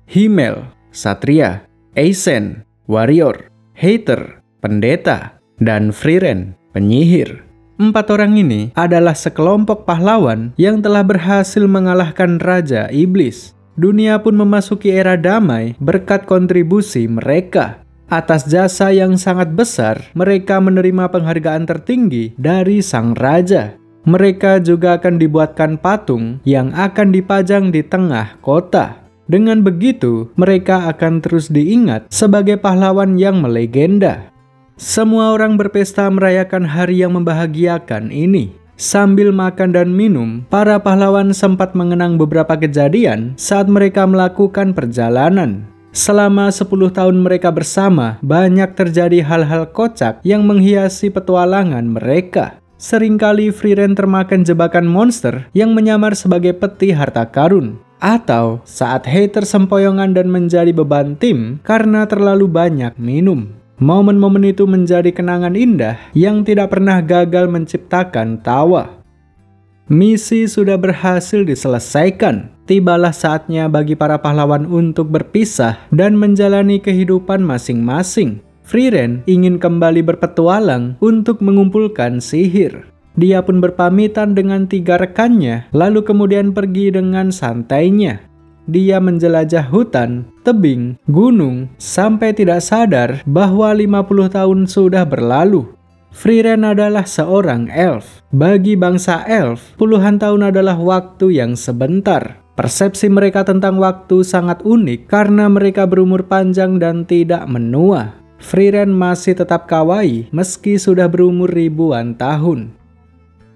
Himmel, Satria, Eisen, Warrior, Hater, Pendeta, dan Frieren, Penyihir. 4 orang ini adalah sekelompok pahlawan yang telah berhasil mengalahkan Raja Iblis. Dunia pun memasuki era damai berkat kontribusi mereka. Atas jasa yang sangat besar, mereka menerima penghargaan tertinggi dari Sang Raja. Mereka juga akan dibuatkan patung yang akan dipajang di tengah kota. Dengan begitu, mereka akan terus diingat sebagai pahlawan yang melegenda. Semua orang berpesta merayakan hari yang membahagiakan ini. Sambil makan dan minum, para pahlawan sempat mengenang beberapa kejadian saat mereka melakukan perjalanan. Selama 10 tahun mereka bersama, banyak terjadi hal-hal kocak yang menghiasi petualangan mereka. Seringkali Frieren termakan jebakan monster yang menyamar sebagai peti harta karun. Atau saat Hater sempoyongan dan menjadi beban tim karena terlalu banyak minum. Momen-momen itu menjadi kenangan indah yang tidak pernah gagal menciptakan tawa. Misi sudah berhasil diselesaikan. Tibalah saatnya bagi para pahlawan untuk berpisah dan menjalani kehidupan masing-masing. Frieren ingin kembali berpetualang untuk mengumpulkan sihir. Dia pun berpamitan dengan 3 rekannya, lalu kemudian pergi dengan santainya. Dia menjelajah hutan, tebing, gunung, sampai tidak sadar bahwa 50 tahun sudah berlalu. Frieren adalah seorang elf. Bagi bangsa elf, puluhan tahun adalah waktu yang sebentar. Persepsi mereka tentang waktu sangat unik karena mereka berumur panjang dan tidak menua. Frieren masih tetap kawaii meski sudah berumur ribuan tahun.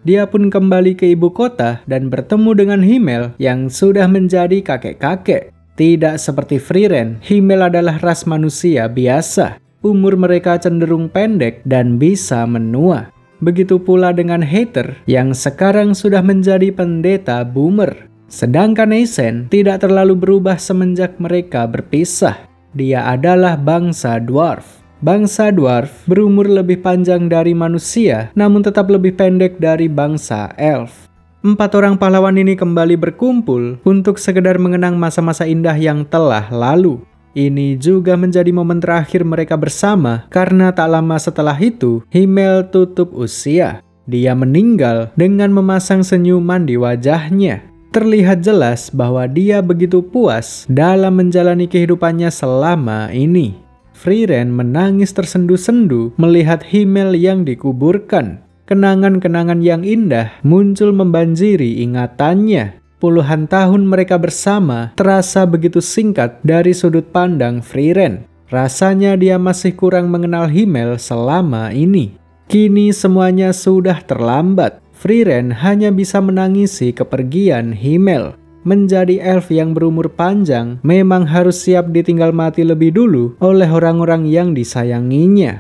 Dia pun kembali ke ibu kota dan bertemu dengan Himmel yang sudah menjadi kakek-kakek. Tidak seperti Frieren, Himmel adalah ras manusia biasa. Umur mereka cenderung pendek dan bisa menua. Begitu pula dengan Hater yang sekarang sudah menjadi pendeta boomer. Sedangkan Eisen tidak terlalu berubah semenjak mereka berpisah. Dia adalah bangsa dwarf. Bangsa dwarf berumur lebih panjang dari manusia, namun tetap lebih pendek dari bangsa elf. 4 orang pahlawan ini kembali berkumpul untuk sekedar mengenang masa-masa indah yang telah lalu. Ini juga menjadi momen terakhir mereka bersama, karena tak lama setelah itu, Himmel tutup usia. Dia meninggal dengan memasang senyuman di wajahnya. Terlihat jelas bahwa dia begitu puas dalam menjalani kehidupannya selama ini. Frieren menangis tersendu-sendu melihat Himmel yang dikuburkan. Kenangan-kenangan yang indah muncul membanjiri ingatannya. Puluhan tahun mereka bersama terasa begitu singkat dari sudut pandang Frieren. Rasanya dia masih kurang mengenal Himmel selama ini. Kini semuanya sudah terlambat. Frieren hanya bisa menangisi kepergian Himmel. Menjadi elf yang berumur panjang memang harus siap ditinggal mati lebih dulu oleh orang-orang yang disayanginya.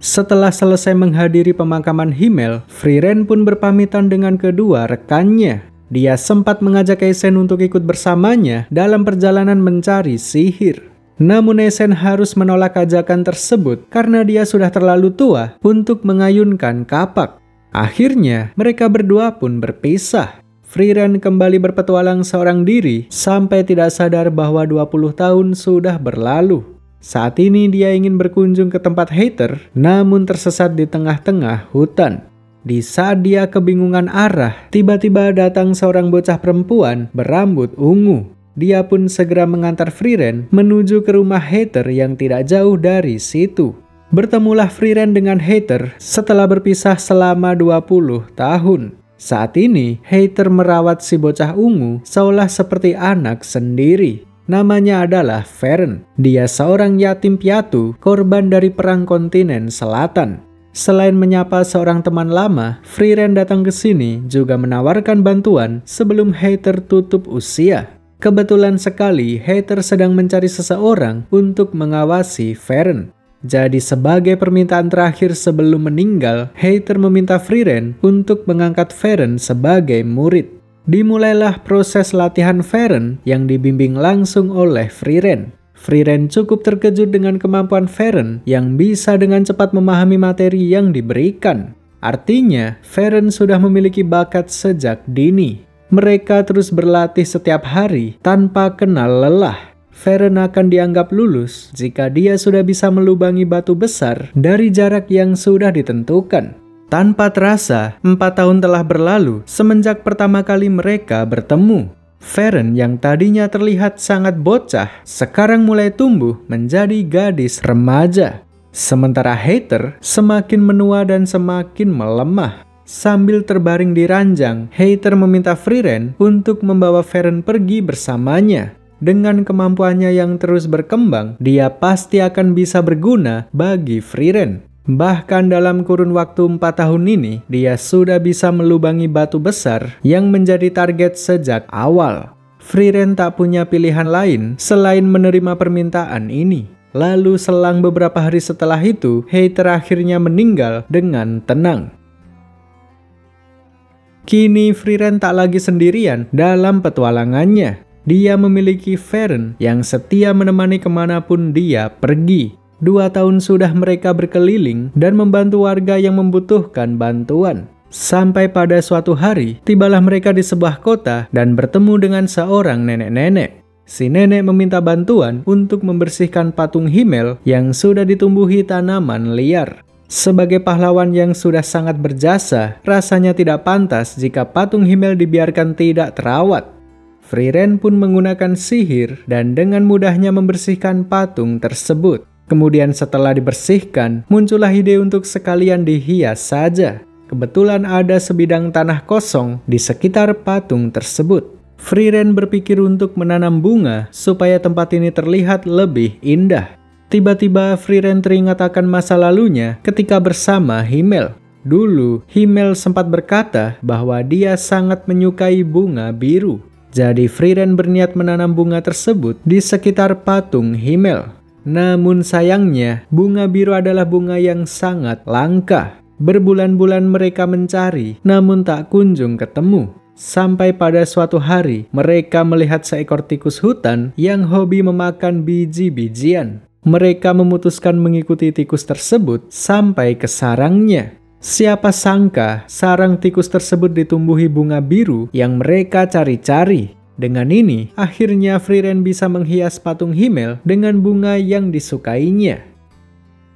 Setelah selesai menghadiri pemakaman Himmel, Frieren pun berpamitan dengan kedua rekannya. Dia sempat mengajak Eisen untuk ikut bersamanya dalam perjalanan mencari sihir. Namun Eisen harus menolak ajakan tersebut karena dia sudah terlalu tua untuk mengayunkan kapak. Akhirnya mereka berdua pun berpisah. Frieren kembali berpetualang seorang diri sampai tidak sadar bahwa 20 tahun sudah berlalu. Saat ini dia ingin berkunjung ke tempat Hater, namun tersesat di tengah-tengah hutan. Di saat dia kebingungan arah, tiba-tiba datang seorang bocah perempuan berambut ungu. Dia pun segera mengantar Frieren menuju ke rumah Hater yang tidak jauh dari situ. Bertemulah Frieren dengan Hater setelah berpisah selama 20 tahun. Saat ini, Hater merawat si bocah ungu seolah seperti anak sendiri. Namanya adalah Feren. Dia seorang yatim piatu, korban dari perang kontinen selatan. Selain menyapa seorang teman lama, Frieren datang ke sini juga menawarkan bantuan sebelum Hater tutup usia. Kebetulan sekali, Hater sedang mencari seseorang untuk mengawasi Feren. Jadi sebagai permintaan terakhir sebelum meninggal, Hater meminta Frieren untuk mengangkat Feren sebagai murid. Dimulailah proses latihan Feren yang dibimbing langsung oleh Frieren. Frieren cukup terkejut dengan kemampuan Feren yang bisa dengan cepat memahami materi yang diberikan. Artinya, Feren sudah memiliki bakat sejak dini. Mereka terus berlatih setiap hari tanpa kenal lelah. Feren akan dianggap lulus jika dia sudah bisa melubangi batu besar dari jarak yang sudah ditentukan. Tanpa terasa, 4 tahun telah berlalu semenjak pertama kali mereka bertemu. Feren yang tadinya terlihat sangat bocah, sekarang mulai tumbuh menjadi gadis remaja. Sementara Heather semakin menua dan semakin melemah. Sambil terbaring di ranjang, Heather meminta Frieren untuk membawa Feren pergi bersamanya. Dengan kemampuannya yang terus berkembang, dia pasti akan bisa berguna bagi Frieren. Bahkan dalam kurun waktu 4 tahun ini, dia sudah bisa melubangi batu besar yang menjadi target sejak awal. Frieren tak punya pilihan lain selain menerima permintaan ini. Lalu selang beberapa hari setelah itu, Heather akhirnya meninggal dengan tenang. Kini Frieren tak lagi sendirian dalam petualangannya. Dia memiliki Feren yang setia menemani kemanapun dia pergi. 2 tahun sudah mereka berkeliling dan membantu warga yang membutuhkan bantuan. Sampai pada suatu hari, tibalah mereka di sebuah kota dan bertemu dengan seorang nenek-nenek. Si nenek meminta bantuan untuk membersihkan patung Himmel yang sudah ditumbuhi tanaman liar. Sebagai pahlawan yang sudah sangat berjasa, rasanya tidak pantas jika patung Himmel dibiarkan tidak terawat. Frieren pun menggunakan sihir dan dengan mudahnya membersihkan patung tersebut. Kemudian setelah dibersihkan, muncullah ide untuk sekalian dihias saja. Kebetulan ada sebidang tanah kosong di sekitar patung tersebut. Frieren berpikir untuk menanam bunga supaya tempat ini terlihat lebih indah. Tiba-tiba Frieren teringat akan masa lalunya ketika bersama Himmel. Dulu, Himmel sempat berkata bahwa dia sangat menyukai bunga biru. Jadi Frieren berniat menanam bunga tersebut di sekitar patung Himmel. Namun sayangnya, bunga biru adalah bunga yang sangat langka. Berbulan-bulan mereka mencari, namun tak kunjung ketemu. Sampai pada suatu hari, mereka melihat seekor tikus hutan yang hobi memakan biji-bijian. Mereka memutuskan mengikuti tikus tersebut sampai ke sarangnya. Siapa sangka sarang tikus tersebut ditumbuhi bunga biru yang mereka cari-cari. Dengan ini, akhirnya Frieren bisa menghias patung Himmel dengan bunga yang disukainya.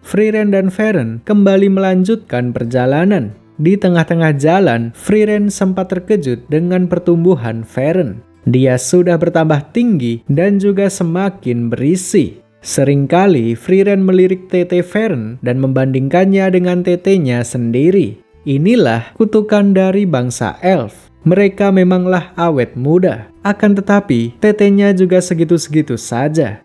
Frieren dan Feren kembali melanjutkan perjalanan. Di tengah-tengah jalan, Frieren sempat terkejut dengan pertumbuhan Feren. Dia sudah bertambah tinggi dan juga semakin berisi. Seringkali Frieren melirik tete Feren dan membandingkannya dengan tetenya sendiri. Inilah kutukan dari bangsa elf. Mereka memanglah awet muda, akan tetapi tetenya juga segitu-segitu saja.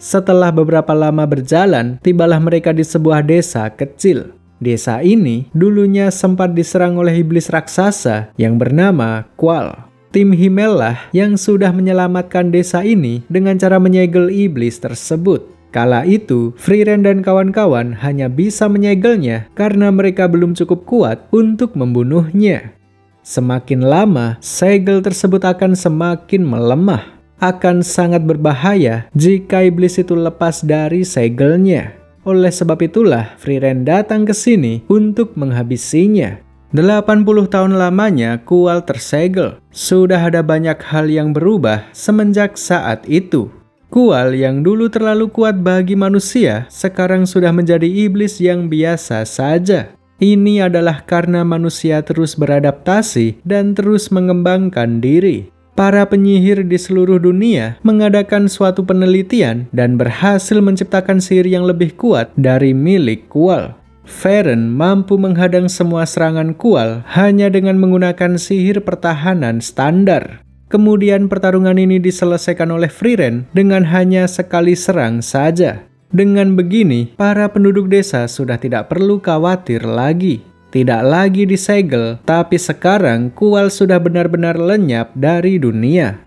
Setelah beberapa lama berjalan, tibalah mereka di sebuah desa kecil. Desa ini dulunya sempat diserang oleh iblis raksasa yang bernama Qual. Tim Himmel lah yang sudah menyelamatkan desa ini dengan cara menyegel iblis tersebut. Kala itu, Frieren dan kawan-kawan hanya bisa menyegelnya karena mereka belum cukup kuat untuk membunuhnya. Semakin lama, segel tersebut akan semakin melemah. Akan sangat berbahaya jika iblis itu lepas dari segelnya. Oleh sebab itulah, Frieren datang ke sini untuk menghabisinya. 80 tahun lamanya Qual tersegel. Sudah ada banyak hal yang berubah semenjak saat itu. Qual yang dulu terlalu kuat bagi manusia, sekarang sudah menjadi iblis yang biasa saja. Ini adalah karena manusia terus beradaptasi dan terus mengembangkan diri. Para penyihir di seluruh dunia mengadakan suatu penelitian dan berhasil menciptakan sihir yang lebih kuat dari milik Qual. Feren mampu menghadang semua serangan Qual hanya dengan menggunakan sihir pertahanan standar. Kemudian pertarungan ini diselesaikan oleh Frieren dengan hanya sekali serang saja. Dengan begini, para penduduk desa sudah tidak perlu khawatir lagi. Tidak lagi disegel, tapi sekarang Qual sudah benar-benar lenyap dari dunia.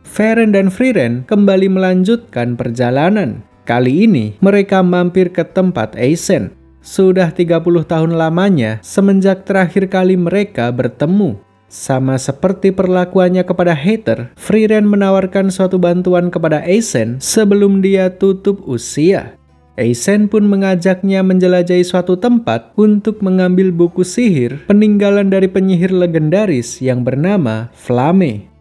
Feren dan Frieren kembali melanjutkan perjalanan. Kali ini, mereka mampir ke tempat Eisen. Sudah 30 tahun lamanya semenjak terakhir kali mereka bertemu. Sama seperti perlakuannya kepada Heather, Frieren menawarkan suatu bantuan kepada Eisen sebelum dia tutup usia. Eisen pun mengajaknya menjelajahi suatu tempat untuk mengambil buku sihir peninggalan dari penyihir legendaris yang bernama Flame.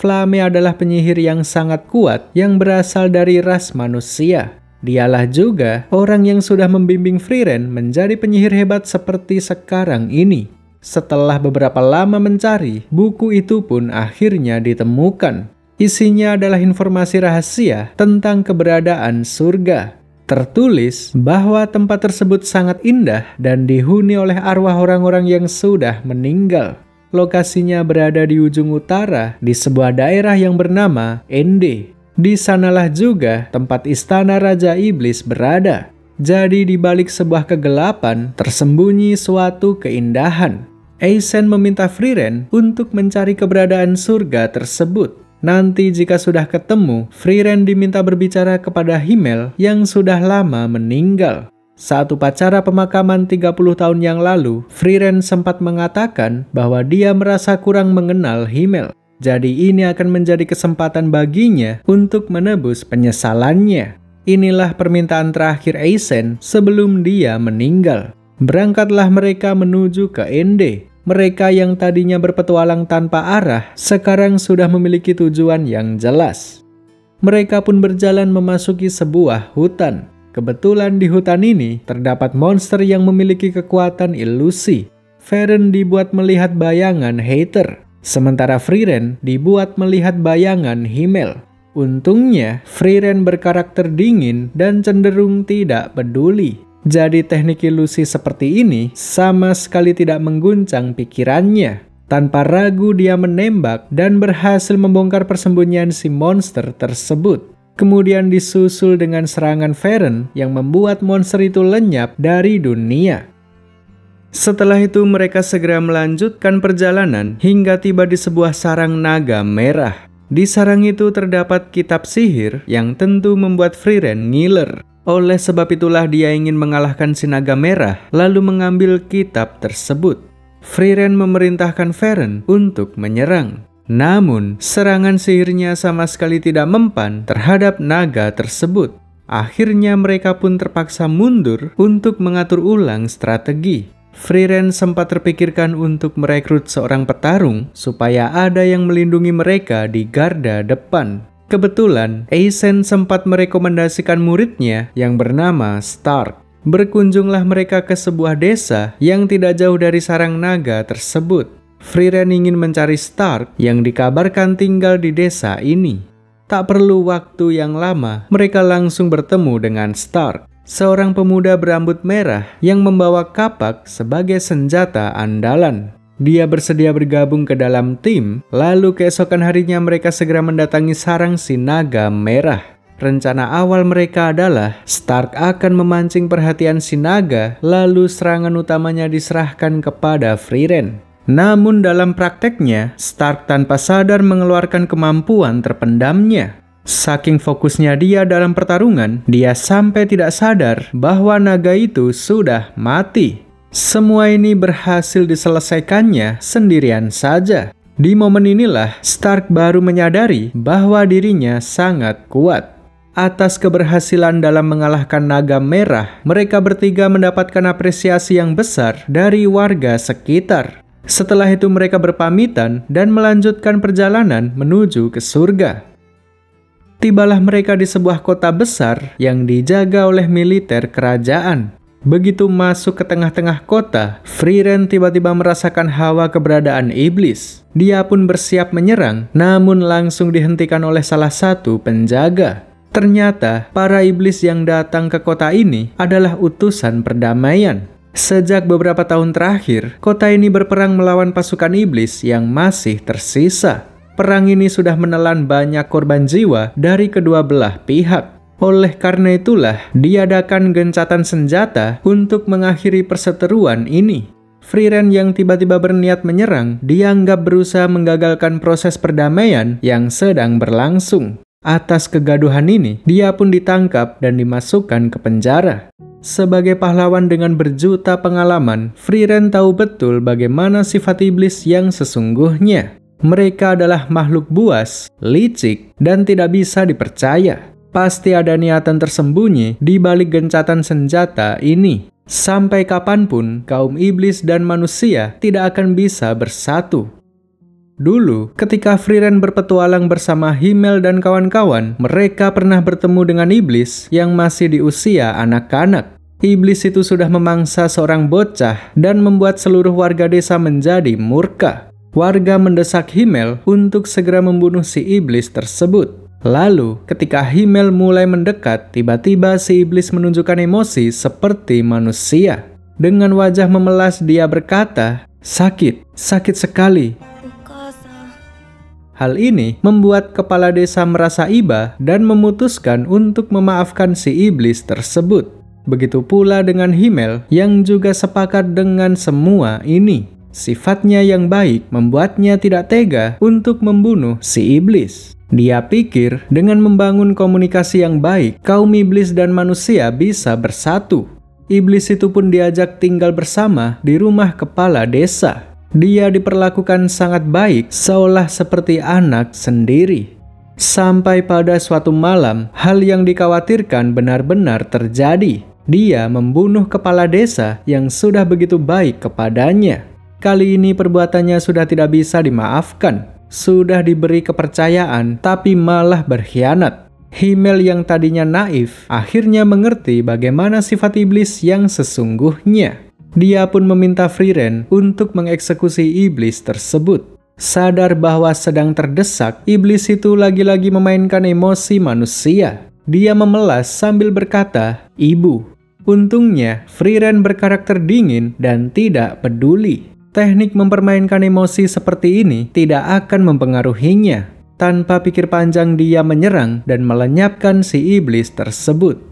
Flame adalah penyihir yang sangat kuat yang berasal dari ras manusia. Dialah juga orang yang sudah membimbing Frieren menjadi penyihir hebat seperti sekarang ini. Setelah beberapa lama mencari, buku itu pun akhirnya ditemukan. Isinya adalah informasi rahasia tentang keberadaan surga. Tertulis bahwa tempat tersebut sangat indah dan dihuni oleh arwah orang-orang yang sudah meninggal. Lokasinya berada di ujung utara di sebuah daerah yang bernama Ende. Di sanalah juga tempat istana Raja Iblis berada. Jadi di balik sebuah kegelapan tersembunyi suatu keindahan. Eisen meminta Frieren untuk mencari keberadaan surga tersebut. Nanti jika sudah ketemu, Frieren diminta berbicara kepada Himmel yang sudah lama meninggal. Saat upacara pemakaman 30 tahun yang lalu, Frieren sempat mengatakan bahwa dia merasa kurang mengenal Himmel. Jadi ini akan menjadi kesempatan baginya untuk menebus penyesalannya. Inilah permintaan terakhir Eisen sebelum dia meninggal. Berangkatlah mereka menuju ke Ende. Mereka yang tadinya berpetualang tanpa arah, sekarang sudah memiliki tujuan yang jelas. Mereka pun berjalan memasuki sebuah hutan. Kebetulan di hutan ini terdapat monster yang memiliki kekuatan ilusi. Feren dibuat melihat bayangan Heather. Sementara Frieren dibuat melihat bayangan Himmel. Untungnya, Frieren berkarakter dingin dan cenderung tidak peduli. Jadi teknik ilusi seperti ini sama sekali tidak mengguncang pikirannya. Tanpa ragu dia menembak dan berhasil membongkar persembunyian si monster tersebut. Kemudian disusul dengan serangan Feren yang membuat monster itu lenyap dari dunia. Setelah itu mereka segera melanjutkan perjalanan hingga tiba di sebuah sarang naga merah. Di sarang itu terdapat kitab sihir yang tentu membuat Frieren ngiler. Oleh sebab itulah dia ingin mengalahkan si naga merah lalu mengambil kitab tersebut. Frieren memerintahkan Feren untuk menyerang. Namun serangan sihirnya sama sekali tidak mempan terhadap naga tersebut. Akhirnya mereka pun terpaksa mundur untuk mengatur ulang strategi. Frieren sempat terpikirkan untuk merekrut seorang petarung supaya ada yang melindungi mereka di garda depan. Kebetulan, Eisen sempat merekomendasikan muridnya yang bernama Stark. Berkunjunglah mereka ke sebuah desa yang tidak jauh dari sarang naga tersebut. Frieren ingin mencari Stark yang dikabarkan tinggal di desa ini. Tak perlu waktu yang lama, mereka langsung bertemu dengan Stark. Seorang pemuda berambut merah yang membawa kapak sebagai senjata andalan. Dia bersedia bergabung ke dalam tim, lalu keesokan harinya mereka segera mendatangi sarang si naga merah. Rencana awal mereka adalah Stark akan memancing perhatian si naga, lalu serangan utamanya diserahkan kepada Frieren. Namun dalam prakteknya, Stark tanpa sadar mengeluarkan kemampuan terpendamnya. Saking fokusnya dia dalam pertarungan, dia sampai tidak sadar bahwa naga itu sudah mati. Semua ini berhasil diselesaikannya sendirian saja. Di momen inilah Stark baru menyadari bahwa dirinya sangat kuat. Atas keberhasilan dalam mengalahkan naga merah, mereka bertiga mendapatkan apresiasi yang besar dari warga sekitar. Setelah itu mereka berpamitan dan melanjutkan perjalanan menuju ke surga. Tibalah mereka di sebuah kota besar yang dijaga oleh militer kerajaan. Begitu masuk ke tengah-tengah kota, Frieren tiba-tiba merasakan hawa keberadaan iblis. Dia pun bersiap menyerang, namun langsung dihentikan oleh salah satu penjaga. Ternyata, para iblis yang datang ke kota ini adalah utusan perdamaian. Sejak beberapa tahun terakhir, kota ini berperang melawan pasukan iblis yang masih tersisa. Perang ini sudah menelan banyak korban jiwa dari kedua belah pihak. Oleh karena itulah, diadakan gencatan senjata untuk mengakhiri perseteruan ini. Frieren yang tiba-tiba berniat menyerang dianggap berusaha menggagalkan proses perdamaian yang sedang berlangsung. Atas kegaduhan ini, dia pun ditangkap dan dimasukkan ke penjara. Sebagai pahlawan dengan berjuta pengalaman, Frieren tahu betul bagaimana sifat iblis yang sesungguhnya. Mereka adalah makhluk buas, licik, dan tidak bisa dipercaya. Pasti ada niatan tersembunyi di balik gencatan senjata ini. Sampai kapanpun, kaum iblis dan manusia tidak akan bisa bersatu. Dulu, ketika Frieren berpetualang bersama Himmel dan kawan-kawan, mereka pernah bertemu dengan iblis yang masih di usia anak-anak. Iblis itu sudah memangsa seorang bocah dan membuat seluruh warga desa menjadi murka. Warga mendesak Himmel untuk segera membunuh si iblis tersebut. Lalu, ketika Himmel mulai mendekat, tiba-tiba si iblis menunjukkan emosi seperti manusia. Dengan wajah memelas dia berkata, "Sakit, sakit sekali." Hal ini membuat kepala desa merasa iba dan memutuskan untuk memaafkan si iblis tersebut. Begitu pula dengan Himmel yang juga sepakat dengan semua ini. Sifatnya yang baik membuatnya tidak tega untuk membunuh si iblis. Dia pikir dengan membangun komunikasi yang baik, kaum iblis dan manusia bisa bersatu. Iblis itu pun diajak tinggal bersama di rumah kepala desa. Dia diperlakukan sangat baik, seolah seperti anak sendiri. Sampai pada suatu malam, hal yang dikhawatirkan benar-benar terjadi. Dia membunuh kepala desa yang sudah begitu baik kepadanya. Kali ini perbuatannya sudah tidak bisa dimaafkan. Sudah diberi kepercayaan, tapi malah berkhianat. Himmel yang tadinya naif, akhirnya mengerti bagaimana sifat iblis yang sesungguhnya. Dia pun meminta Frieren untuk mengeksekusi iblis tersebut. Sadar bahwa sedang terdesak, iblis itu lagi-lagi memainkan emosi manusia. Dia memelas sambil berkata, "Ibu." Untungnya, Frieren berkarakter dingin dan tidak peduli. Teknik mempermainkan emosi seperti ini tidak akan mempengaruhinya. Tanpa pikir panjang dia menyerang dan melenyapkan si iblis tersebut.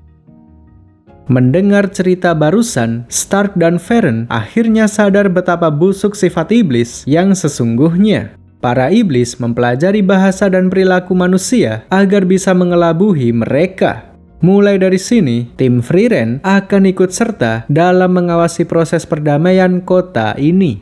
Mendengar cerita barusan, Stark dan Varen akhirnya sadar betapa busuk sifat iblis yang sesungguhnya. Para iblis mempelajari bahasa dan perilaku manusia agar bisa mengelabuhi mereka. Mulai dari sini, tim Frieren akan ikut serta dalam mengawasi proses perdamaian kota ini.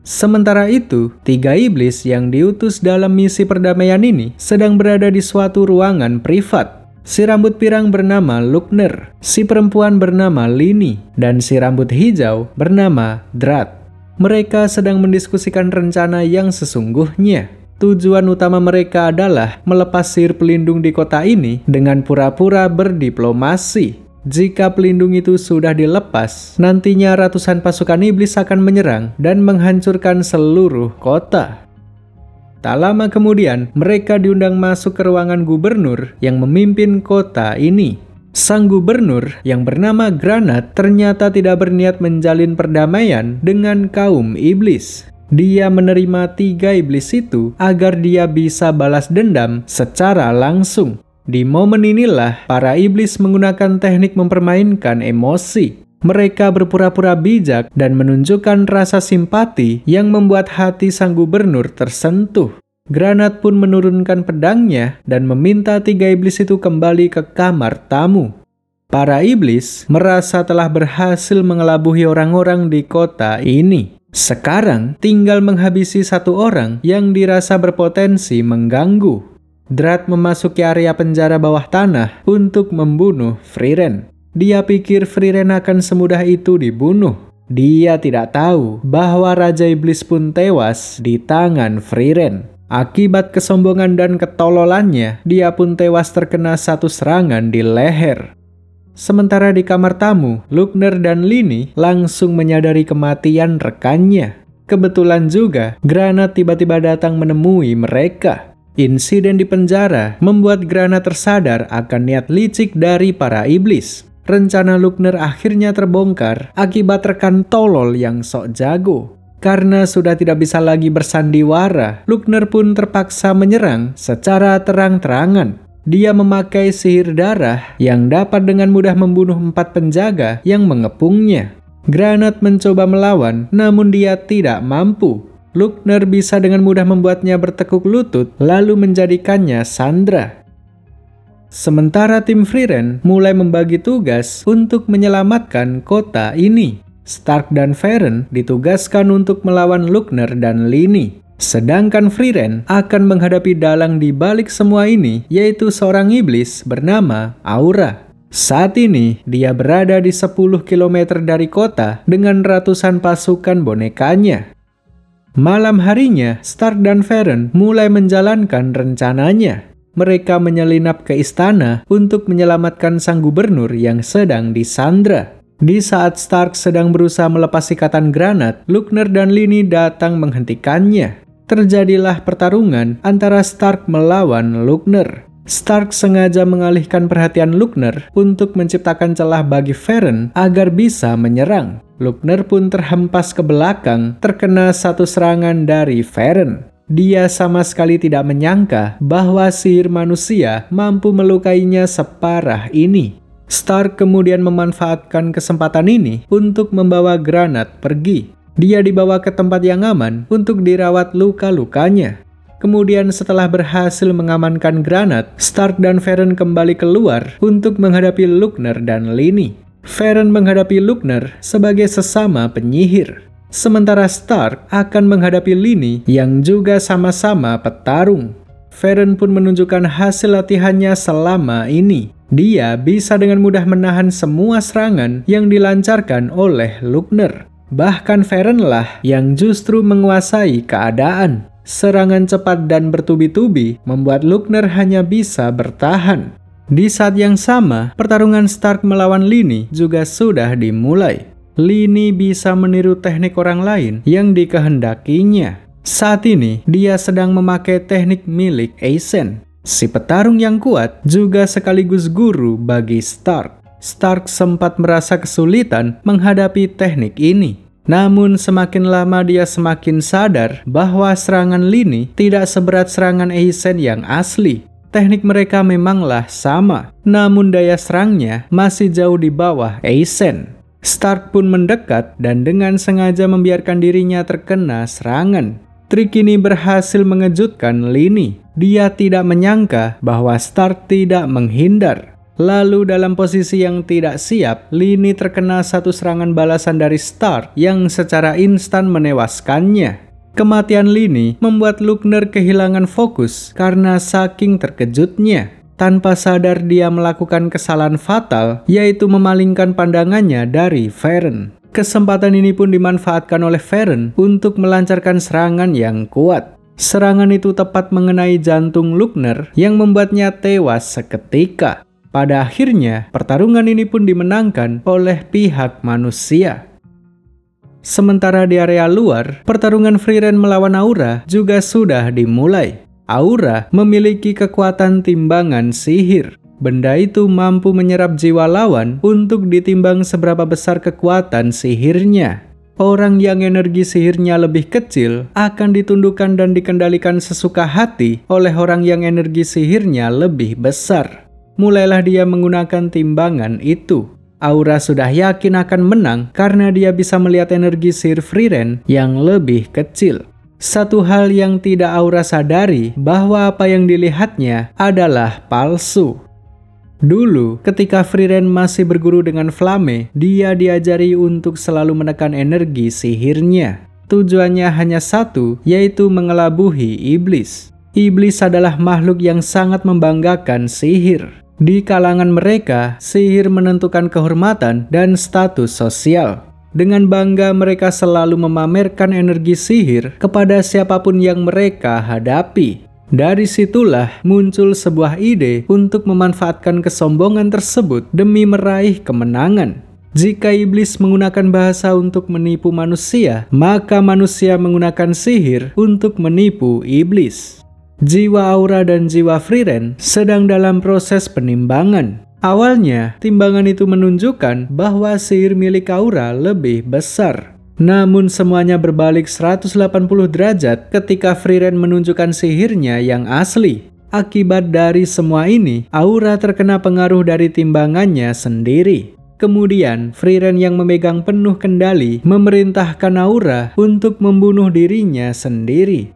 Sementara itu, 3 iblis yang diutus dalam misi perdamaian ini sedang berada di suatu ruangan privat. Si rambut pirang bernama Lukner, si perempuan bernama Lini, dan si rambut hijau bernama Drat. Mereka sedang mendiskusikan rencana yang sesungguhnya. Tujuan utama mereka adalah melepas sihir pelindung di kota ini dengan pura-pura berdiplomasi. Jika pelindung itu sudah dilepas, nantinya ratusan pasukan iblis akan menyerang dan menghancurkan seluruh kota. Tak lama kemudian, mereka diundang masuk ke ruangan gubernur yang memimpin kota ini. Sang gubernur yang bernama Granat ternyata tidak berniat menjalin perdamaian dengan kaum iblis. Dia menerima 3 iblis itu agar dia bisa balas dendam secara langsung. Di momen inilah, para iblis menggunakan teknik mempermainkan emosi. Mereka berpura-pura bijak dan menunjukkan rasa simpati yang membuat hati sang gubernur tersentuh. Granat pun menurunkan pedangnya dan meminta 3 iblis itu kembali ke kamar tamu. Para iblis merasa telah berhasil mengelabuhi orang-orang di kota ini. Sekarang tinggal menghabisi 1 orang yang dirasa berpotensi mengganggu. Drat memasuki area penjara bawah tanah untuk membunuh Frieren. Dia pikir Frieren akan semudah itu dibunuh. Dia tidak tahu bahwa Raja Iblis pun tewas di tangan Frieren. Akibat kesombongan dan ketololannya, dia pun tewas terkena 1 serangan di leher. Sementara di kamar tamu, Lukner dan Lini langsung menyadari kematian rekannya. Kebetulan juga, Granat tiba-tiba datang menemui mereka. Insiden di penjara membuat Granat tersadar akan niat licik dari para iblis. Rencana Lukner akhirnya terbongkar akibat rekan tolol yang sok jago. Karena sudah tidak bisa lagi bersandiwara, Lukner pun terpaksa menyerang secara terang-terangan. Dia memakai sihir darah yang dapat dengan mudah membunuh 4 penjaga yang mengepungnya. Granat mencoba melawan, namun dia tidak mampu. Lukner bisa dengan mudah membuatnya bertekuk lutut, lalu menjadikannya sandra. Sementara tim Frieren mulai membagi tugas untuk menyelamatkan kota ini. Stark dan Varen ditugaskan untuk melawan Lukner dan Lini. Sedangkan Frieren akan menghadapi dalang di balik semua ini, yaitu seorang iblis bernama Aura. Saat ini, dia berada di 10 km dari kota dengan ratusan pasukan bonekanya. Malam harinya, Stark dan Varen mulai menjalankan rencananya. Mereka menyelinap ke istana untuk menyelamatkan sang gubernur yang sedang disandra. Di saat Stark sedang berusaha melepas ikatan granat, Lugner dan Lini datang menghentikannya. Terjadilah pertarungan antara Stark melawan Lugner. Stark sengaja mengalihkan perhatian Lugner untuk menciptakan celah bagi Varen agar bisa menyerang. Lugner pun terhempas ke belakang, terkena satu serangan dari Varen. Dia sama sekali tidak menyangka bahwa sihir manusia mampu melukainya separah ini. Stark kemudian memanfaatkan kesempatan ini untuk membawa granat pergi. Dia dibawa ke tempat yang aman untuk dirawat luka-lukanya. Kemudian setelah berhasil mengamankan granat, Stark dan Varen kembali keluar untuk menghadapi Lugner dan Lini. Varen menghadapi Lugner sebagai sesama penyihir. Sementara Stark akan menghadapi Lini yang juga sama-sama petarung. Varen pun menunjukkan hasil latihannya selama ini. Dia bisa dengan mudah menahan semua serangan yang dilancarkan oleh Lugner. Bahkan Varen lah yang justru menguasai keadaan. Serangan cepat dan bertubi-tubi membuat Lugner hanya bisa bertahan. Di saat yang sama, pertarungan Stark melawan Lini juga sudah dimulai. Lini bisa meniru teknik orang lain yang dikehendakinya. Saat ini, dia sedang memakai teknik milik Aecen. Si petarung yang kuat juga sekaligus guru bagi Stark. Stark sempat merasa kesulitan menghadapi teknik ini. Namun semakin lama dia semakin sadar bahwa serangan Lini tidak seberat serangan Aecen yang asli. Teknik mereka memanglah sama, namun daya serangnya masih jauh di bawah Aecen. Stark pun mendekat dan dengan sengaja membiarkan dirinya terkena serangan. Trik ini berhasil mengejutkan Lini. Dia tidak menyangka bahwa Stark tidak menghindar. Lalu dalam posisi yang tidak siap, Lini terkena satu serangan balasan dari Stark yang secara instan menewaskannya. Kematian Lini membuat Lugner kehilangan fokus karena saking terkejutnya. Tanpa sadar dia melakukan kesalahan fatal, yaitu memalingkan pandangannya dari Varen. Kesempatan ini pun dimanfaatkan oleh Varen untuk melancarkan serangan yang kuat. Serangan itu tepat mengenai jantung Lugner yang membuatnya tewas seketika. Pada akhirnya, pertarungan ini pun dimenangkan oleh pihak manusia. Sementara di area luar, pertarungan Frieren melawan Aura juga sudah dimulai. Aura memiliki kekuatan timbangan sihir. Benda itu mampu menyerap jiwa lawan untuk ditimbang seberapa besar kekuatan sihirnya. Orang yang energi sihirnya lebih kecil akan ditundukkan dan dikendalikan sesuka hati oleh orang yang energi sihirnya lebih besar. Mulailah dia menggunakan timbangan itu. Aura sudah yakin akan menang karena dia bisa melihat energi sihir Frieren yang lebih kecil. Satu hal yang tidak Aura sadari bahwa apa yang dilihatnya adalah palsu. Dulu, ketika Frieren masih berguru dengan Flamme, dia diajari untuk selalu menekan energi sihirnya. Tujuannya hanya satu, yaitu mengelabuhi iblis. Iblis adalah makhluk yang sangat membanggakan sihir. Di kalangan mereka, sihir menentukan kehormatan dan status sosial. Dengan bangga mereka selalu memamerkan energi sihir kepada siapapun yang mereka hadapi. Dari situlah muncul sebuah ide untuk memanfaatkan kesombongan tersebut demi meraih kemenangan. Jika iblis menggunakan bahasa untuk menipu manusia, maka manusia menggunakan sihir untuk menipu iblis. Jiwa Aura dan jiwa Frieren sedang dalam proses penimbangan. Awalnya, timbangan itu menunjukkan bahwa sihir milik Aura lebih besar. Namun semuanya berbalik 180 derajat ketika Frieren menunjukkan sihirnya yang asli. Akibat dari semua ini, Aura terkena pengaruh dari timbangannya sendiri. Kemudian, Frieren yang memegang penuh kendali memerintahkan Aura untuk membunuh dirinya sendiri.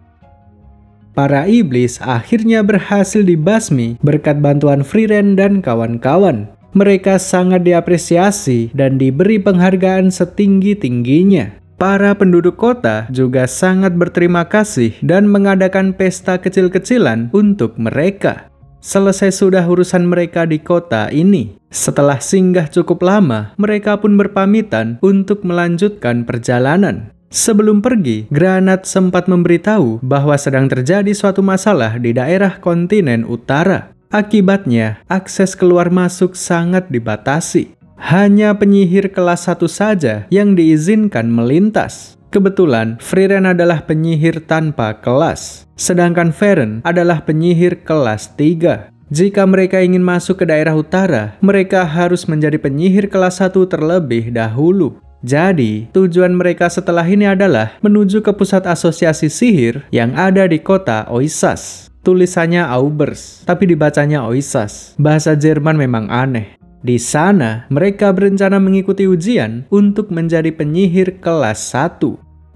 Para iblis akhirnya berhasil dibasmi berkat bantuan Frieren dan kawan-kawan. Mereka sangat diapresiasi dan diberi penghargaan setinggi-tingginya. Para penduduk kota juga sangat berterima kasih dan mengadakan pesta kecil-kecilan untuk mereka. Selesai sudah urusan mereka di kota ini. Setelah singgah cukup lama, mereka pun berpamitan untuk melanjutkan perjalanan. Sebelum pergi, Granat sempat memberitahu bahwa sedang terjadi suatu masalah di daerah kontinen utara. Akibatnya, akses keluar masuk sangat dibatasi. Hanya penyihir kelas 1 saja yang diizinkan melintas. Kebetulan, Frieren adalah penyihir tanpa kelas, sedangkan Farron adalah penyihir kelas 3. Jika mereka ingin masuk ke daerah utara, mereka harus menjadi penyihir kelas 1 terlebih dahulu. Jadi, tujuan mereka setelah ini adalah menuju ke pusat asosiasi sihir yang ada di kota Oisas. Tulisannya Aubers, tapi dibacanya Oisas. Bahasa Jerman memang aneh. Di sana, mereka berencana mengikuti ujian untuk menjadi penyihir kelas 1.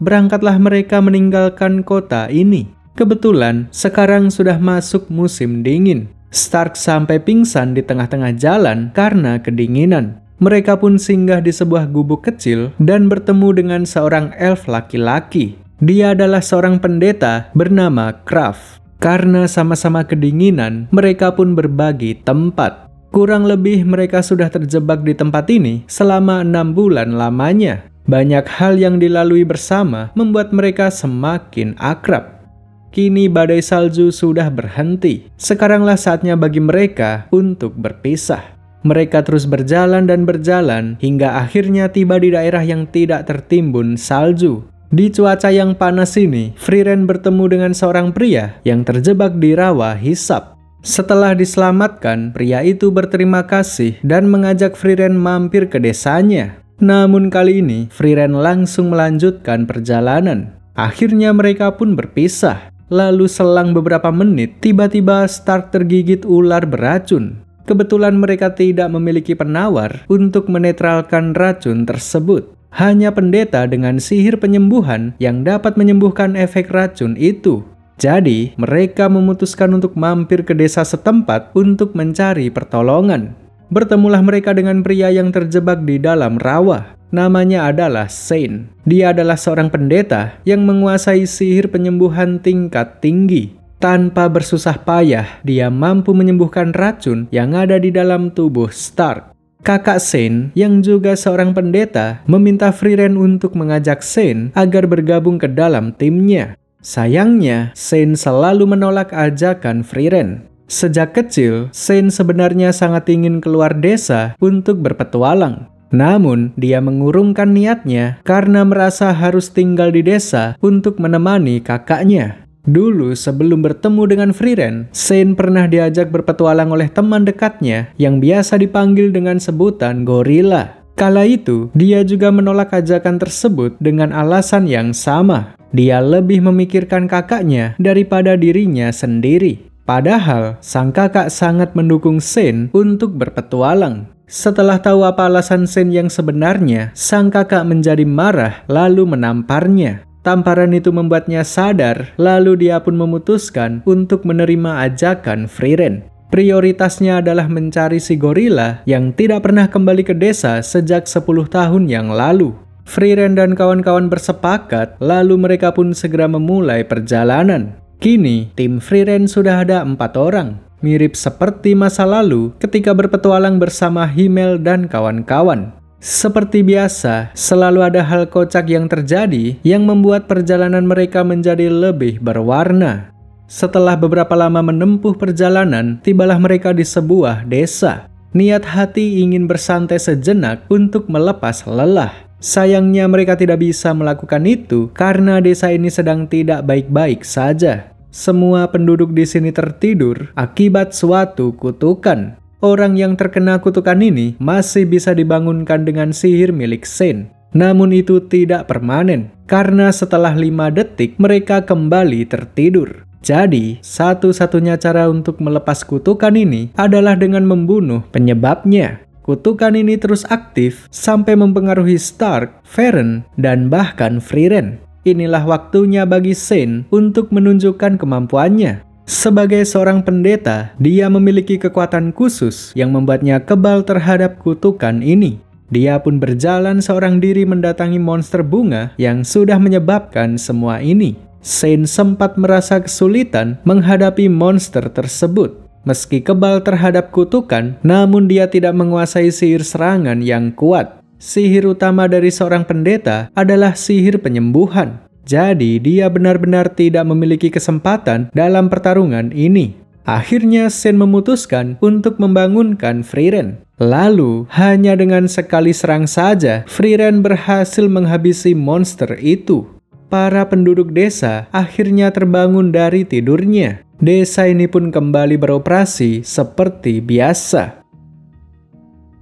Berangkatlah mereka meninggalkan kota ini. Kebetulan, sekarang sudah masuk musim dingin. Stark sampai pingsan di tengah-tengah jalan karena kedinginan. Mereka pun singgah di sebuah gubuk kecil dan bertemu dengan seorang elf laki-laki. Dia adalah seorang pendeta bernama Kraf. Karena sama-sama kedinginan, mereka pun berbagi tempat. Kurang lebih mereka sudah terjebak di tempat ini selama 6 bulan lamanya. Banyak hal yang dilalui bersama membuat mereka semakin akrab. Kini badai salju sudah berhenti. Sekaranglah saatnya bagi mereka untuk berpisah. Mereka terus berjalan dan berjalan hingga akhirnya tiba di daerah yang tidak tertimbun salju. Di cuaca yang panas ini, Frieren bertemu dengan seorang pria yang terjebak di rawa hisap. Setelah diselamatkan, pria itu berterima kasih dan mengajak Frieren mampir ke desanya. Namun kali ini, Frieren langsung melanjutkan perjalanan. Akhirnya mereka pun berpisah. Lalu selang beberapa menit, tiba-tiba Stark tergigit ular beracun. Kebetulan mereka tidak memiliki penawar untuk menetralkan racun tersebut. Hanya pendeta dengan sihir penyembuhan yang dapat menyembuhkan efek racun itu. Jadi, mereka memutuskan untuk mampir ke desa setempat untuk mencari pertolongan. Bertemulah mereka dengan pria yang terjebak di dalam rawa. Namanya adalah Saint. Dia adalah seorang pendeta yang menguasai sihir penyembuhan tingkat tinggi. Tanpa bersusah payah, dia mampu menyembuhkan racun yang ada di dalam tubuh Stark. Kakak Saint, yang juga seorang pendeta, meminta Frieren untuk mengajak Saint agar bergabung ke dalam timnya. Sayangnya, Saint selalu menolak ajakan Frieren. Sejak kecil, Saint sebenarnya sangat ingin keluar desa untuk berpetualang. Namun, dia mengurungkan niatnya karena merasa harus tinggal di desa untuk menemani kakaknya. Dulu sebelum bertemu dengan Frieren, Saint pernah diajak berpetualang oleh teman dekatnya yang biasa dipanggil dengan sebutan gorila. Kala itu, dia juga menolak ajakan tersebut dengan alasan yang sama. Dia lebih memikirkan kakaknya daripada dirinya sendiri. Padahal, sang kakak sangat mendukung Saint untuk berpetualang. Setelah tahu apa alasan Saint yang sebenarnya, sang kakak menjadi marah lalu menamparnya. Tamparan itu membuatnya sadar, lalu dia pun memutuskan untuk menerima ajakan Frieren. Prioritasnya adalah mencari si gorila yang tidak pernah kembali ke desa sejak 10 tahun yang lalu. Frieren dan kawan-kawan bersepakat, lalu mereka pun segera memulai perjalanan. Kini, tim Frieren sudah ada 4 orang. Mirip seperti masa lalu ketika berpetualang bersama Himmel dan kawan-kawan. Seperti biasa, selalu ada hal kocak yang terjadi yang membuat perjalanan mereka menjadi lebih berwarna. Setelah beberapa lama menempuh perjalanan, tibalah mereka di sebuah desa. Niat hati ingin bersantai sejenak untuk melepas lelah. Sayangnya mereka tidak bisa melakukan itu karena desa ini sedang tidak baik-baik saja. Semua penduduk di sini tertidur akibat suatu kutukan. Orang yang terkena kutukan ini masih bisa dibangunkan dengan sihir milik Saint. Namun itu tidak permanen, karena setelah 5 detik mereka kembali tertidur. Jadi, satu-satunya cara untuk melepas kutukan ini adalah dengan membunuh penyebabnya. Kutukan ini terus aktif sampai mempengaruhi Stark, Farron, dan bahkan Frieren. Inilah waktunya bagi Saint untuk menunjukkan kemampuannya. Sebagai seorang pendeta, dia memiliki kekuatan khusus yang membuatnya kebal terhadap kutukan ini. Dia pun berjalan seorang diri mendatangi monster bunga yang sudah menyebabkan semua ini. Saint sempat merasa kesulitan menghadapi monster tersebut. Meski kebal terhadap kutukan, namun dia tidak menguasai sihir serangan yang kuat. Sihir utama dari seorang pendeta adalah sihir penyembuhan. Jadi, dia benar-benar tidak memiliki kesempatan dalam pertarungan ini. Akhirnya, Shen memutuskan untuk membangunkan Frieren. Lalu, hanya dengan sekali serang saja, Frieren berhasil menghabisi monster itu. Para penduduk desa akhirnya terbangun dari tidurnya. Desa ini pun kembali beroperasi seperti biasa.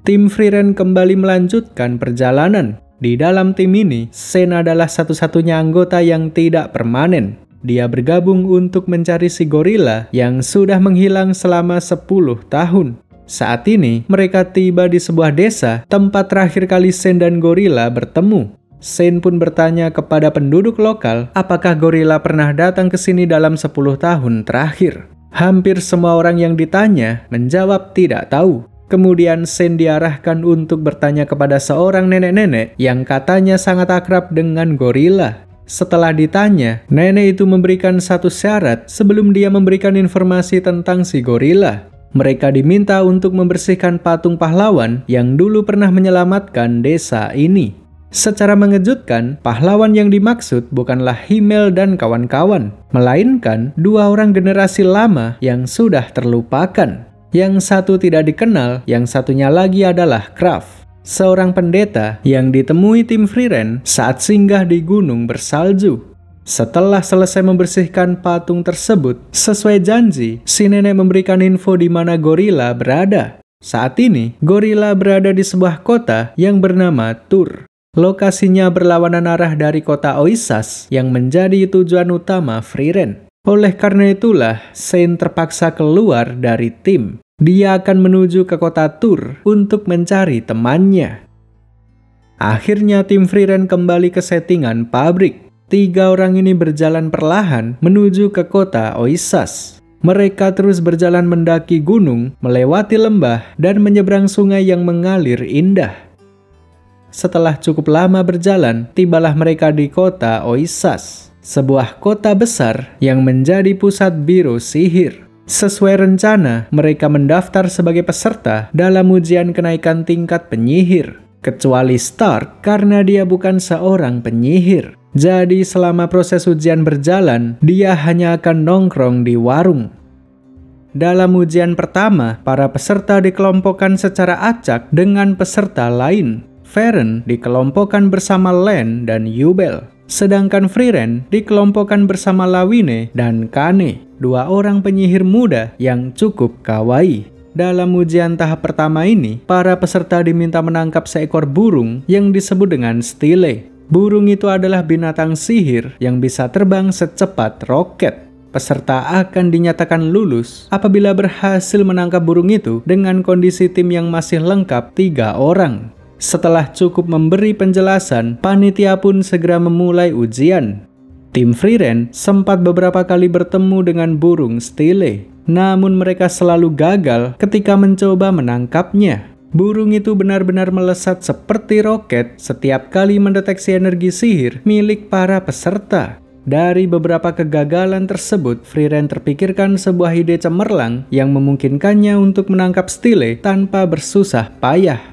Tim Frieren kembali melanjutkan perjalanan. Di dalam tim ini, Shen adalah satu-satunya anggota yang tidak permanen. Dia bergabung untuk mencari si gorila yang sudah menghilang selama 10 tahun. Saat ini, mereka tiba di sebuah desa tempat terakhir kali Shen dan gorila bertemu. Shen pun bertanya kepada penduduk lokal apakah gorila pernah datang ke sini dalam 10 tahun terakhir. Hampir semua orang yang ditanya menjawab tidak tahu. Kemudian Shen diarahkan untuk bertanya kepada seorang nenek-nenek yang katanya sangat akrab dengan gorila. Setelah ditanya, nenek itu memberikan satu syarat sebelum dia memberikan informasi tentang si gorila. Mereka diminta untuk membersihkan patung pahlawan yang dulu pernah menyelamatkan desa ini. Secara mengejutkan, pahlawan yang dimaksud bukanlah Himmel dan kawan-kawan, melainkan dua orang generasi lama yang sudah terlupakan. Yang satu tidak dikenal, yang satunya lagi adalah Kraft, seorang pendeta yang ditemui tim Frieren saat singgah di gunung bersalju. Setelah selesai membersihkan patung tersebut, sesuai janji, si nenek memberikan info di mana gorila berada. Saat ini, gorila berada di sebuah kota yang bernama Tur. Lokasinya berlawanan arah dari kota Oisas yang menjadi tujuan utama Frieren. Oleh karena itulah, Shen terpaksa keluar dari tim. Dia akan menuju ke kota Tur untuk mencari temannya. Akhirnya tim Frieren kembali ke settingan pabrik. 3 orang ini berjalan perlahan menuju ke kota Oisas. Mereka terus berjalan mendaki gunung, melewati lembah, dan menyeberang sungai yang mengalir indah. Setelah cukup lama berjalan, tibalah mereka di kota Oisas, sebuah kota besar yang menjadi pusat biro sihir. Sesuai rencana, mereka mendaftar sebagai peserta dalam ujian kenaikan tingkat penyihir. Kecuali Stark karena dia bukan seorang penyihir. Jadi selama proses ujian berjalan, dia hanya akan nongkrong di warung. Dalam ujian pertama, para peserta dikelompokkan secara acak dengan peserta lain. Feren dikelompokkan bersama Len dan Yubel. Sedangkan Frieren dikelompokkan bersama Lawine dan Kane, 2 orang penyihir muda yang cukup kawaii. Dalam ujian tahap pertama ini, para peserta diminta menangkap seekor burung yang disebut dengan Stile. Burung itu adalah binatang sihir yang bisa terbang secepat roket. Peserta akan dinyatakan lulus apabila berhasil menangkap burung itu dengan kondisi tim yang masih lengkap 3 orang. Setelah cukup memberi penjelasan, panitia pun segera memulai ujian. Tim Frieren sempat beberapa kali bertemu dengan burung Stile, namun mereka selalu gagal ketika mencoba menangkapnya. Burung itu benar-benar melesat seperti roket setiap kali mendeteksi energi sihir milik para peserta. Dari beberapa kegagalan tersebut, Frieren terpikirkan sebuah ide cemerlang yang memungkinkannya untuk menangkap Stile tanpa bersusah payah.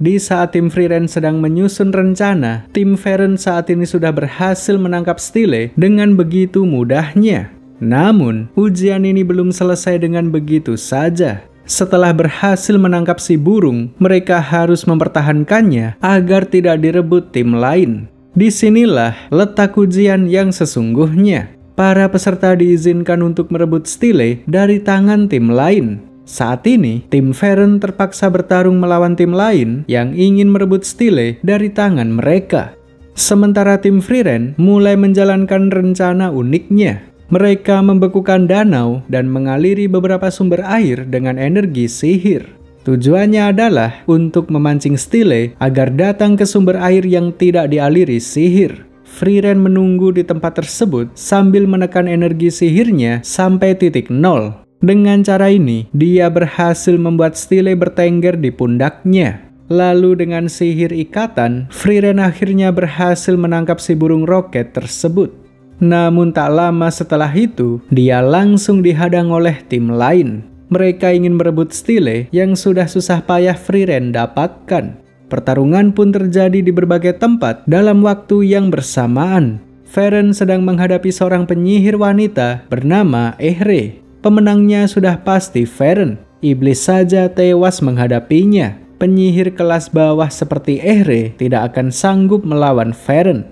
Di saat tim Frieren sedang menyusun rencana, tim Feren saat ini sudah berhasil menangkap Stile dengan begitu mudahnya. Namun, ujian ini belum selesai dengan begitu saja. Setelah berhasil menangkap si burung, mereka harus mempertahankannya agar tidak direbut tim lain. Disinilah letak ujian yang sesungguhnya. Para peserta diizinkan untuk merebut Stile dari tangan tim lain. Saat ini, tim Feren terpaksa bertarung melawan tim lain yang ingin merebut Stile dari tangan mereka. Sementara tim Frieren mulai menjalankan rencana uniknya. Mereka membekukan danau dan mengaliri beberapa sumber air dengan energi sihir. Tujuannya adalah untuk memancing Stile agar datang ke sumber air yang tidak dialiri sihir. Frieren menunggu di tempat tersebut sambil menekan energi sihirnya sampai titik 0. Dengan cara ini, dia berhasil membuat Stile bertengger di pundaknya. Lalu dengan sihir ikatan, Frieren akhirnya berhasil menangkap si burung roket tersebut. Namun tak lama setelah itu, dia langsung dihadang oleh tim lain. Mereka ingin merebut Stile yang sudah susah payah Frieren dapatkan. Pertarungan pun terjadi di berbagai tempat dalam waktu yang bersamaan. Feren sedang menghadapi seorang penyihir wanita bernama Ehre. Pemenangnya sudah pasti Feren. Iblis saja tewas menghadapinya. Penyihir kelas bawah seperti Ehre tidak akan sanggup melawan Feren.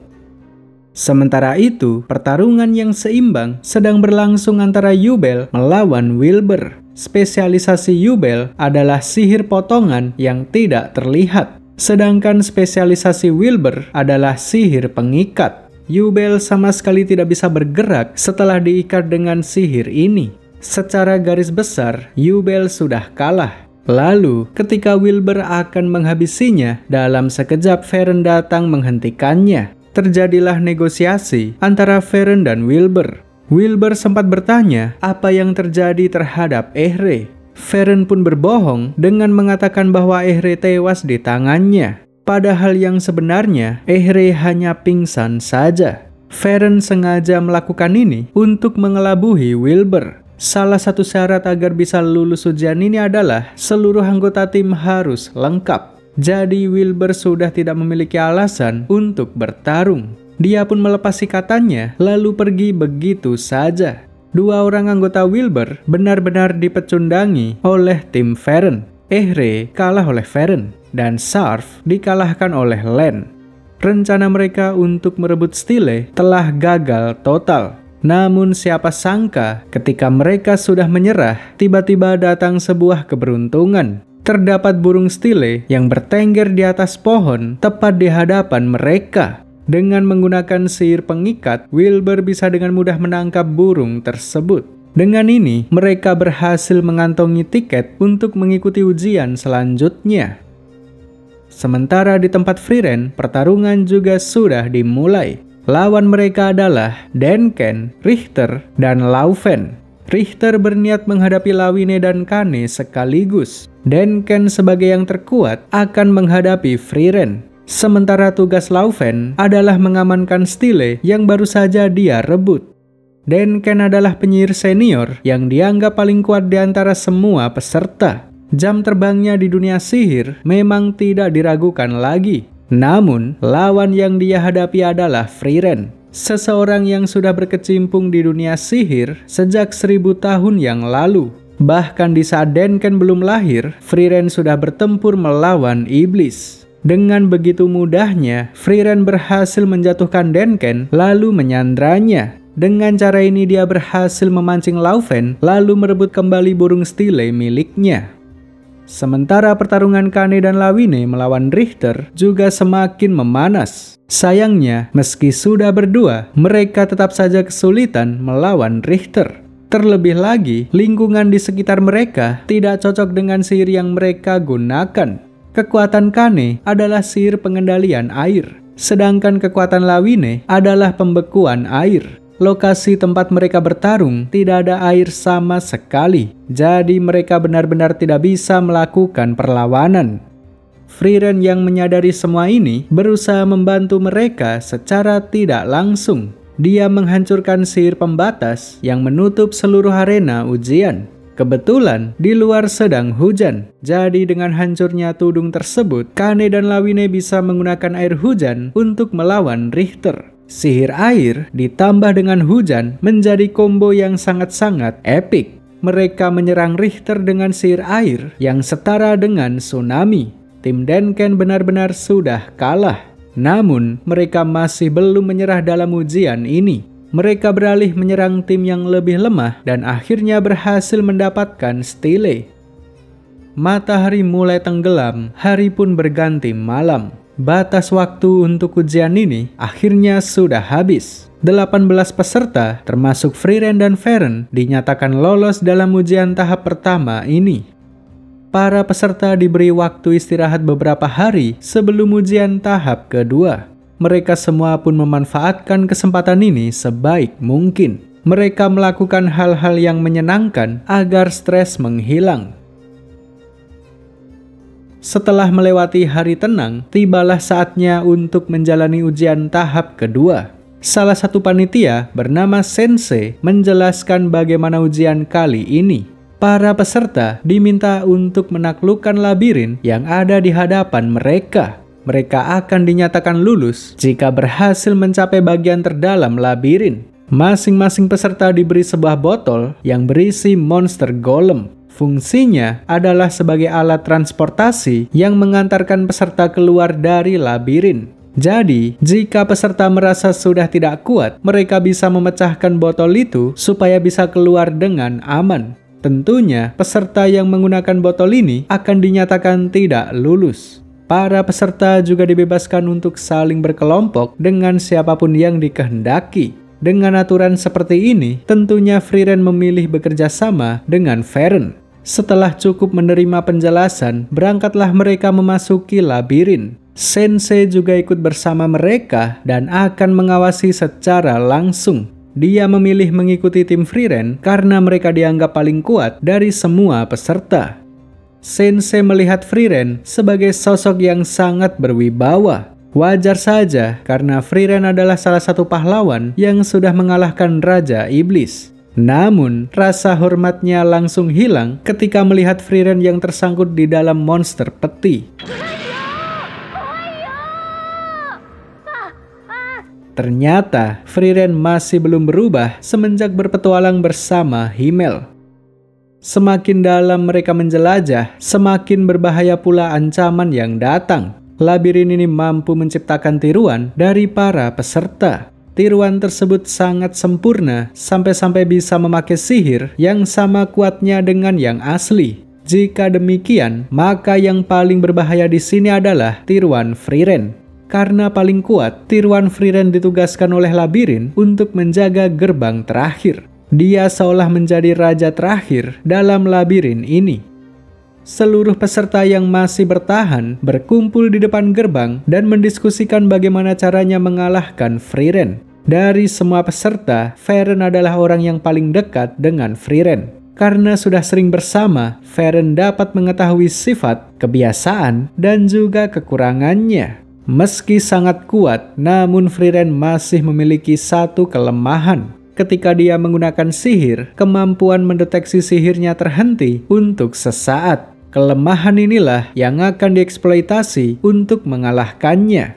Sementara itu, pertarungan yang seimbang sedang berlangsung antara Yubel melawan Wilbur. Spesialisasi Yubel adalah sihir potongan yang tidak terlihat. Sedangkan spesialisasi Wilbur adalah sihir pengikat. Yubel sama sekali tidak bisa bergerak setelah diikat dengan sihir ini. Secara garis besar, Yubel sudah kalah. Lalu, ketika Wilbur akan menghabisinya, dalam sekejap Feren datang menghentikannya. Terjadilah negosiasi antara Feren dan Wilbur. Wilbur sempat bertanya apa yang terjadi terhadap Ehre. Feren pun berbohong dengan mengatakan bahwa Ehre tewas di tangannya. Padahal yang sebenarnya Ehre hanya pingsan saja. Feren sengaja melakukan ini untuk mengelabui Wilbur. Salah satu syarat agar bisa lulus ujian ini adalah seluruh anggota tim harus lengkap. Jadi Wilbur sudah tidak memiliki alasan untuk bertarung. Dia pun melepas ikatannya lalu pergi begitu saja. Dua orang anggota Wilbur benar-benar dipecundangi oleh tim Feren. Ehre kalah oleh Feren dan Sarf dikalahkan oleh Len. Rencana mereka untuk merebut Stile telah gagal total. Namun siapa sangka ketika mereka sudah menyerah, tiba-tiba datang sebuah keberuntungan. Terdapat burung Stile yang bertengger di atas pohon tepat di hadapan mereka. Dengan menggunakan sihir pengikat, Wilbur bisa dengan mudah menangkap burung tersebut. Dengan ini, mereka berhasil mengantongi tiket untuk mengikuti ujian selanjutnya. Sementara di tempat Frieren, pertarungan juga sudah dimulai. Lawan mereka adalah Denken, Richter, dan Laufen. Richter berniat menghadapi Lawine dan Kane sekaligus. Denken sebagai yang terkuat akan menghadapi Frieren. Sementara tugas Laufen adalah mengamankan Stile yang baru saja dia rebut. Denken adalah penyihir senior yang dianggap paling kuat di antara semua peserta. Jam terbangnya di dunia sihir memang tidak diragukan lagi. Namun, lawan yang dia hadapi adalah Frieren. Seseorang yang sudah berkecimpung di dunia sihir sejak 1000 tahun yang lalu. Bahkan di saat Denken belum lahir, Frieren sudah bertempur melawan iblis. Dengan begitu mudahnya, Frieren berhasil menjatuhkan Denken lalu menyandranya. Dengan cara ini dia berhasil memancing Laufen lalu merebut kembali burung Stile miliknya. Sementara pertarungan Kane dan Lawine melawan Richter juga semakin memanas. Sayangnya, meski sudah berdua, mereka tetap saja kesulitan melawan Richter. Terlebih lagi, lingkungan di sekitar mereka tidak cocok dengan sihir yang mereka gunakan. Kekuatan Kane adalah sihir pengendalian air, sedangkan kekuatan Lawine adalah pembekuan air. Lokasi tempat mereka bertarung tidak ada air sama sekali, jadi mereka benar-benar tidak bisa melakukan perlawanan. Frieren yang menyadari semua ini berusaha membantu mereka secara tidak langsung. Dia menghancurkan sihir pembatas yang menutup seluruh arena ujian. Kebetulan di luar sedang hujan, jadi dengan hancurnya tudung tersebut, Kane dan Lawine bisa menggunakan air hujan untuk melawan Richter. Sihir air ditambah dengan hujan menjadi combo yang sangat-sangat epik. Mereka menyerang Richter dengan sihir air yang setara dengan tsunami. Tim Denken benar-benar sudah kalah. Namun, mereka masih belum menyerah dalam ujian ini. Mereka beralih menyerang tim yang lebih lemah dan akhirnya berhasil mendapatkan Stile. Matahari mulai tenggelam, hari pun berganti malam. Batas waktu untuk ujian ini akhirnya sudah habis. 18 peserta, termasuk Frieren dan Feren, dinyatakan lolos dalam ujian tahap pertama ini. Para peserta diberi waktu istirahat beberapa hari sebelum ujian tahap kedua. Mereka semua pun memanfaatkan kesempatan ini sebaik mungkin. Mereka melakukan hal-hal yang menyenangkan agar stres menghilang. Setelah melewati hari tenang, tibalah saatnya untuk menjalani ujian tahap kedua. Salah satu panitia bernama Sensei menjelaskan bagaimana ujian kali ini. Para peserta diminta untuk menaklukkan labirin yang ada di hadapan mereka. Mereka akan dinyatakan lulus jika berhasil mencapai bagian terdalam labirin. Masing-masing peserta diberi sebuah botol yang berisi monster golem. Fungsinya adalah sebagai alat transportasi yang mengantarkan peserta keluar dari labirin. Jadi, jika peserta merasa sudah tidak kuat, mereka bisa memecahkan botol itu supaya bisa keluar dengan aman. Tentunya, peserta yang menggunakan botol ini akan dinyatakan tidak lulus. Para peserta juga dibebaskan untuk saling berkelompok dengan siapapun yang dikehendaki. Dengan aturan seperti ini, tentunya Frieren memilih bekerja sama dengan Feren. Setelah cukup menerima penjelasan, berangkatlah mereka memasuki labirin. Sensei juga ikut bersama mereka dan akan mengawasi secara langsung. Dia memilih mengikuti tim Frieren karena mereka dianggap paling kuat dari semua peserta. Sensei melihat Frieren sebagai sosok yang sangat berwibawa. Wajar saja karena Frieren adalah salah satu pahlawan yang sudah mengalahkan Raja Iblis. Namun, rasa hormatnya langsung hilang ketika melihat Frieren yang tersangkut di dalam monster peti. Ternyata, Frieren masih belum berubah semenjak berpetualang bersama Himmel. Semakin dalam mereka menjelajah, semakin berbahaya pula ancaman yang datang. Labirin ini mampu menciptakan tiruan dari para peserta. Tiruan tersebut sangat sempurna, sampai-sampai bisa memakai sihir yang sama kuatnya dengan yang asli. Jika demikian, maka yang paling berbahaya di sini adalah tiruan Frieren. Karena paling kuat, tiruan Frieren ditugaskan oleh labirin untuk menjaga gerbang terakhir. Dia seolah menjadi raja terakhir dalam labirin ini. Seluruh peserta yang masih bertahan berkumpul di depan gerbang dan mendiskusikan bagaimana caranya mengalahkan Frieren. Dari semua peserta, Feren adalah orang yang paling dekat dengan Frieren. Karena sudah sering bersama, Feren dapat mengetahui sifat, kebiasaan, dan juga kekurangannya. Meski sangat kuat, namun Frieren masih memiliki satu kelemahan. Ketika dia menggunakan sihir, kemampuan mendeteksi sihirnya terhenti untuk sesaat. Kelemahan inilah yang akan dieksploitasi untuk mengalahkannya.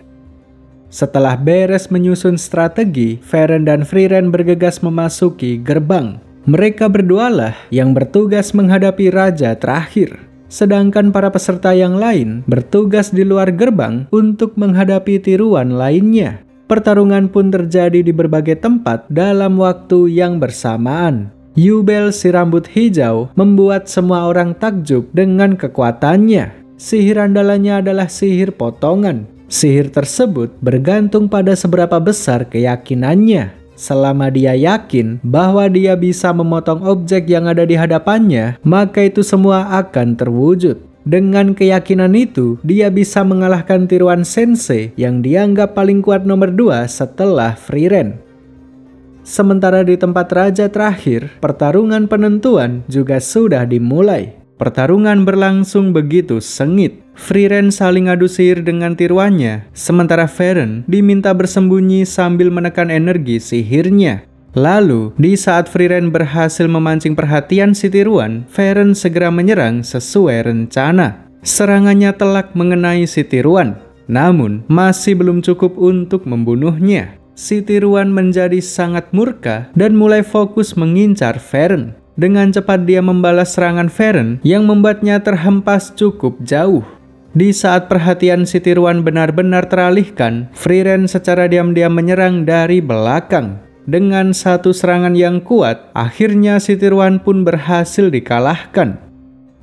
Setelah beres menyusun strategi, Feren dan Frieren bergegas memasuki gerbang. Mereka berdualah yang bertugas menghadapi raja terakhir. Sedangkan para peserta yang lain bertugas di luar gerbang untuk menghadapi tiruan lainnya. Pertarungan pun terjadi di berbagai tempat dalam waktu yang bersamaan. Yubel si rambut hijau membuat semua orang takjub dengan kekuatannya. Sihir andalannya adalah sihir potongan. Sihir tersebut bergantung pada seberapa besar keyakinannya. Selama dia yakin bahwa dia bisa memotong objek yang ada di hadapannya, maka itu semua akan terwujud. Dengan keyakinan itu, dia bisa mengalahkan tiruan Sensei yang dianggap paling kuat nomor 2 setelah Frieren. Sementara di tempat raja terakhir, pertarungan penentuan juga sudah dimulai. Pertarungan berlangsung begitu sengit. Frieren saling adu sihir dengan tiruannya, sementara Feren diminta bersembunyi sambil menekan energi sihirnya. Lalu, di saat Frieren berhasil memancing perhatian si tiruan, Feren segera menyerang sesuai rencana. Serangannya telak mengenai si tiruan, namun masih belum cukup untuk membunuhnya. Si tiruan menjadi sangat murka dan mulai fokus mengincar Feren. Dengan cepat dia membalas serangan Feren yang membuatnya terhempas cukup jauh. Di saat perhatian si tiruan benar-benar teralihkan, Frieren secara diam-diam menyerang dari belakang. Dengan satu serangan yang kuat, akhirnya si tiruan pun berhasil dikalahkan.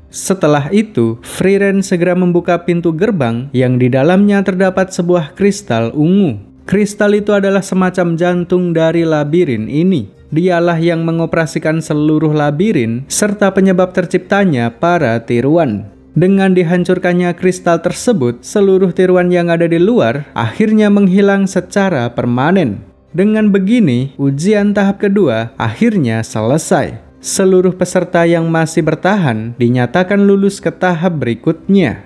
Setelah itu, Frieren segera membuka pintu gerbang yang di dalamnya terdapat sebuah kristal ungu. Kristal itu adalah semacam jantung dari labirin ini. Dialah yang mengoperasikan seluruh labirin serta penyebab terciptanya para tiruan. Dengan dihancurkannya kristal tersebut, seluruh tiruan yang ada di luar akhirnya menghilang secara permanen. Dengan begini, ujian tahap kedua akhirnya selesai. Seluruh peserta yang masih bertahan dinyatakan lulus ke tahap berikutnya.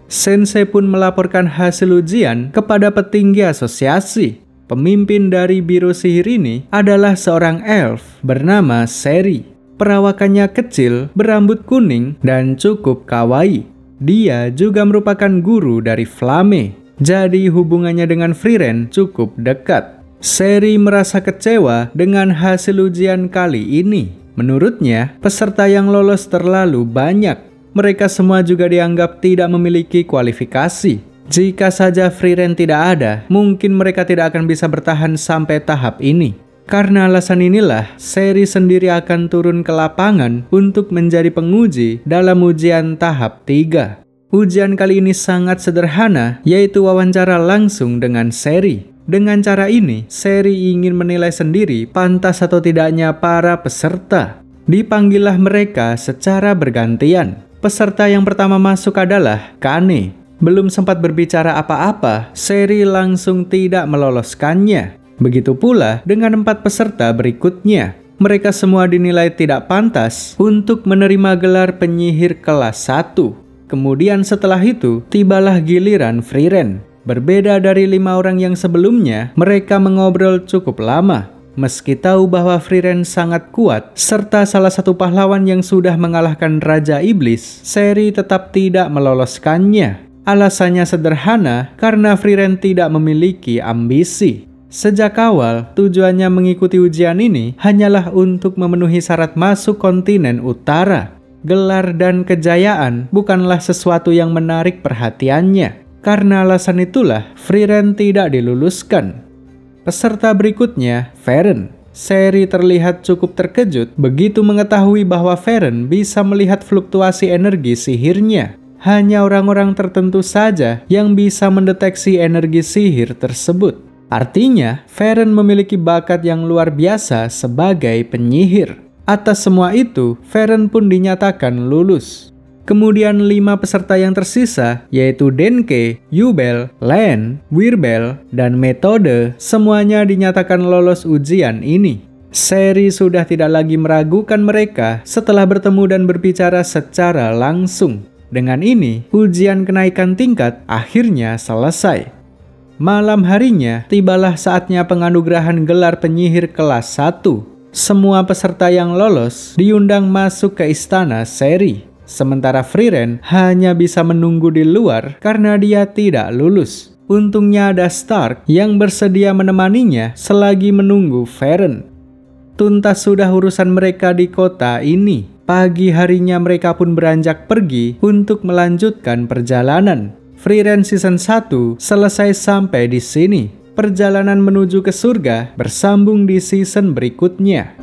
Sensei pun melaporkan hasil ujian kepada petinggi asosiasi. Pemimpin dari biro sihir ini adalah seorang elf bernama Seri. Perawakannya kecil, berambut kuning, dan cukup kawaii. Dia juga merupakan guru dari Flame, jadi hubungannya dengan Frieren cukup dekat. Seri merasa kecewa dengan hasil ujian kali ini. Menurutnya, peserta yang lolos terlalu banyak. Mereka semua juga dianggap tidak memiliki kualifikasi. Jika saja Frieren tidak ada, mungkin mereka tidak akan bisa bertahan sampai tahap ini. Karena alasan inilah, Seri sendiri akan turun ke lapangan untuk menjadi penguji dalam ujian tahap 3. Ujian kali ini sangat sederhana, yaitu wawancara langsung dengan Seri. Dengan cara ini, Seri ingin menilai sendiri pantas atau tidaknya para peserta. Dipanggillah mereka secara bergantian. Peserta yang pertama masuk adalah Kane. Belum sempat berbicara apa-apa, Seri langsung tidak meloloskannya. Begitu pula dengan 4 peserta berikutnya. Mereka semua dinilai tidak pantas untuk menerima gelar penyihir kelas 1. Kemudian setelah itu, tibalah giliran Frieren. Berbeda dari 5 orang yang sebelumnya, mereka mengobrol cukup lama. Meski tahu bahwa Frieren sangat kuat, serta salah satu pahlawan yang sudah mengalahkan Raja Iblis, Seri tetap tidak meloloskannya. Alasannya sederhana, karena Frieren tidak memiliki ambisi. Sejak awal, tujuannya mengikuti ujian ini hanyalah untuk memenuhi syarat masuk kontinen utara. Gelar dan kejayaan bukanlah sesuatu yang menarik perhatiannya. Karena alasan itulah, Frieren tidak diluluskan. Peserta berikutnya, Feren. Seri terlihat cukup terkejut begitu mengetahui bahwa Feren bisa melihat fluktuasi energi sihirnya. Hanya orang-orang tertentu saja yang bisa mendeteksi energi sihir tersebut. Artinya, Feren memiliki bakat yang luar biasa sebagai penyihir. Atas semua itu, Feren pun dinyatakan lulus. Kemudian 5 peserta yang tersisa, yaitu Denke, Yubel, Len, Wirbel, dan Metode, semuanya dinyatakan lolos ujian ini. Seri sudah tidak lagi meragukan mereka setelah bertemu dan berbicara secara langsung. Dengan ini, ujian kenaikan tingkat akhirnya selesai. Malam harinya, tibalah saatnya penganugerahan gelar penyihir kelas 1. Semua peserta yang lolos diundang masuk ke istana Seri. Sementara Frieren hanya bisa menunggu di luar karena dia tidak lulus. Untungnya ada Stark yang bersedia menemaninya selagi menunggu Feren. Tuntas sudah urusan mereka di kota ini. Pagi harinya mereka pun beranjak pergi untuk melanjutkan perjalanan. Frieren Season 1 selesai sampai di sini. Perjalanan menuju ke surga bersambung di season berikutnya.